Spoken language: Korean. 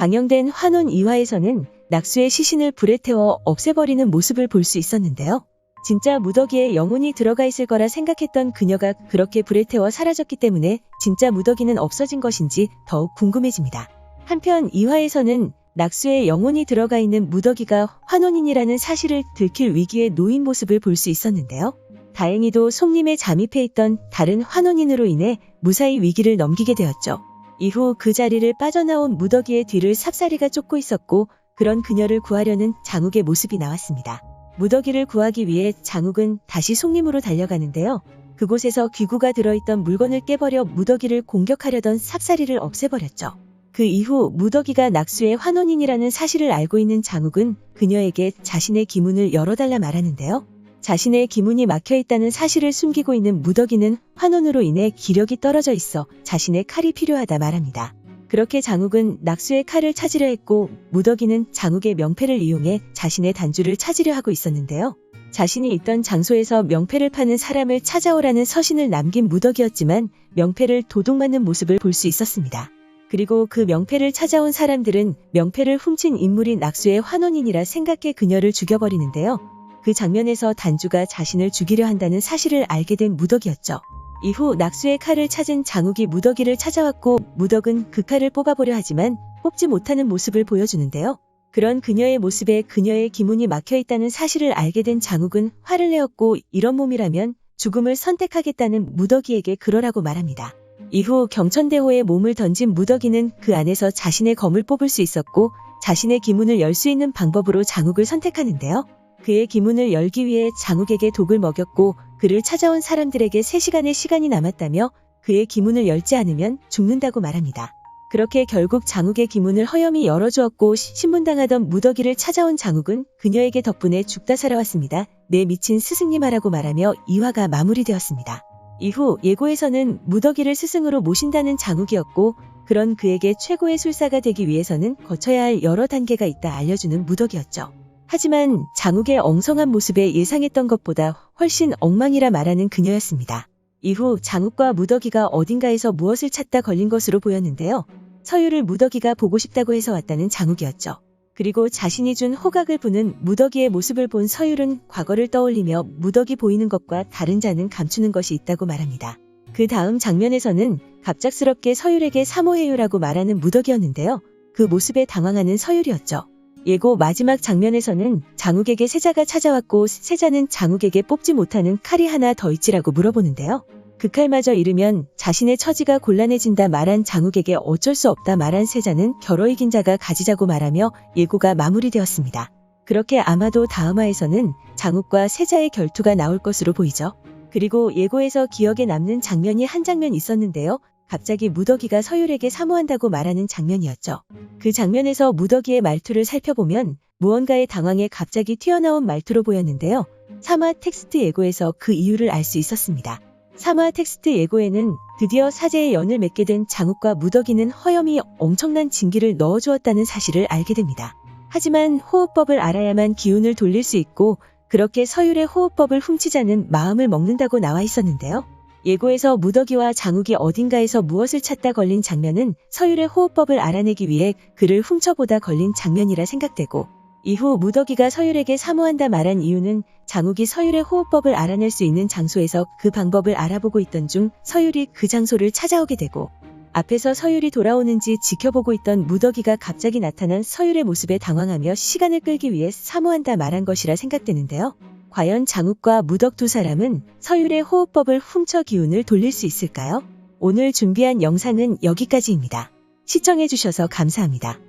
방영된 환혼 2화에서는 낙수의 시신을 불에 태워 없애버리는 모습을 볼 수 있었는데요. 진짜 무더기에 영혼이 들어가 있을 거라 생각했던 그녀가 그렇게 불에 태워 사라졌기 때문에 진짜 무더기는 없어진 것인지 더욱 궁금해집니다. 한편 2화에서는 낙수에 영혼이 들어가 있는 무더기가 환혼인이라는 사실을 들킬 위기에 놓인 모습을 볼 수 있었는데요. 다행히도 송림에 잠입해 있던 다른 환혼인으로 인해 무사히 위기를 넘기게 되었죠. 이후 그 자리를 빠져나온 무더기의 뒤를 삽사리가 쫓고 있었고 그런 그녀를 구하려는 장욱의 모습이 나왔습니다. 무더기를 구하기 위해 장욱은 다시 송림으로 달려가는데요. 그곳에서 귀구가 들어있던 물건을 깨버려 무더기를 공격하려던 삽사리를 없애버렸죠. 그 이후 무더기가 낙수의 환혼인이라는 사실을 알고 있는 장욱은 그녀에게 자신의 기문을 열어달라 말하는데요. 자신의 기문이 막혀있다는 사실을 숨기고 있는 무더기는 환혼으로 인해 기력이 떨어져 있어 자신의 칼이 필요하다 말합니다. 그렇게 장욱은 낙수의 칼을 찾으려 했고 무더기는 장욱의 명패를 이용해 자신의 단주를 찾으려 하고 있었는데요. 자신이 있던 장소에서 명패를 파는 사람을 찾아오라는 서신을 남긴 무더기였지만 명패를 도둑맞는 모습을 볼 수 있었습니다. 그리고 그 명패를 찾아온 사람들은 명패를 훔친 인물이 낙수의 환혼인이라 생각해 그녀를 죽여버리는데요. 그 장면에서 단주가 자신을 죽이려 한다는 사실을 알게 된 무더기였죠. 이후 낙수의 칼을 찾은 장욱이 무더기를 찾아왔고 무덕은 그 칼을 뽑아보려 하지만 뽑지 못하는 모습을 보여주는데요. 그런 그녀의 모습에 그녀의 기문이 막혀있다는 사실을 알게 된 장욱은 화를 내었고 이런 몸이라면 죽음을 선택하겠다는 무더기에게 그러라고 말합니다. 이후 경천대호에 몸을 던진 무더기는 그 안에서 자신의 검을 뽑을 수 있었고 자신의 기문을 열 수 있는 방법으로 장욱을 선택하는데요. 그의 기문을 열기 위해 장욱에게 독을 먹였고 그를 찾아온 사람들에게 3시간의 시간이 남았다며 그의 기문을 열지 않으면 죽는다고 말합니다. 그렇게 결국 장욱의 기문을 허염이 열어주었고 신문당하던 무더기를 찾아온 장욱은 그녀에게 덕분에 죽다 살아왔습니다. 내 미친 스승님 하라고 말하며 2화가 마무리되었습니다. 이후 예고에서는 무더기를 스승으로 모신다는 장욱이었고 그런 그에게 최고의 술사가 되기 위해서는 거쳐야 할 여러 단계가 있다 알려주는 무더기였죠. 하지만 장욱의 엉성한 모습에 예상했던 것보다 훨씬 엉망이라 말하는 그녀였습니다. 이후 장욱과 무더기가 어딘가에서 무엇을 찾다 걸린 것으로 보였는데요. 서유를 무더기가 보고 싶다고 해서 왔다는 장욱이었죠. 그리고 자신이 준 호각을 부는 무더기의 모습을 본 서율은 과거를 떠올리며 무더기 보이는 것과 다른 자는 감추는 것이 있다고 말합니다. 그 다음 장면에서는 갑작스럽게 서율에게 사모해요라고 말하는 무더기였는데요. 그 모습에 당황하는 서율이었죠. 예고 마지막 장면에서는 장욱에게 세자가 찾아왔고 세자는 장욱에게 뽑지 못하는 칼이 하나 더 있지라고 물어보는데요. 그 칼마저 잃으면 자신의 처지가 곤란해진다 말한 장욱에게 어쩔 수 없다 말한 세자는 겨뤄 이긴 자가 가지자고 말하며 예고가 마무리되었습니다. 그렇게 아마도 다음화에서는 장욱과 세자의 결투가 나올 것으로 보이죠. 그리고 예고에서 기억에 남는 장면이 한 장면 있었는데요. 갑자기 무더기가 서율에게 사모한다고 말하는 장면이었죠. 그 장면에서 무더기의 말투를 살펴보면 무언가에 당황해 갑자기 튀어나온 말투로 보였는데요. 3화 텍스트 예고에서 그 이유를 알 수 있었습니다. 3화 텍스트 예고에는 드디어 사제의 연을 맺게 된 장욱과 무더기는 허염이 엄청난 진기를 넣어주었다는 사실을 알게 됩니다. 하지만 호흡법을 알아야만 기운을 돌릴 수 있고 그렇게 서율의 호흡법을 훔치자는 마음을 먹는다고 나와 있었는데요. 예고에서 무더기와 장욱이 어딘가에서 무엇을 찾다 걸린 장면은 서율의 호흡법을 알아내기 위해 그를 훔쳐보다 걸린 장면이라 생각되고 이후 무더기가 서율에게 사모한다 말한 이유는 장욱이 서율의 호흡법을 알아낼 수 있는 장소에서 그 방법을 알아보고 있던 중 서율이 그 장소를 찾아오게 되고 앞에서 서율이 돌아오는지 지켜보고 있던 무더기가 갑자기 나타난 서율의 모습에 당황하며 시간을 끌기 위해 사모한다 말한 것이라 생각되는데요. 과연 장욱과 무덕 두 사람은 서율의 호흡법을 훔쳐 기운을 돌릴 수 있을까요? 오늘 준비한 영상은 여기까지입니다. 시청해주셔서 감사합니다.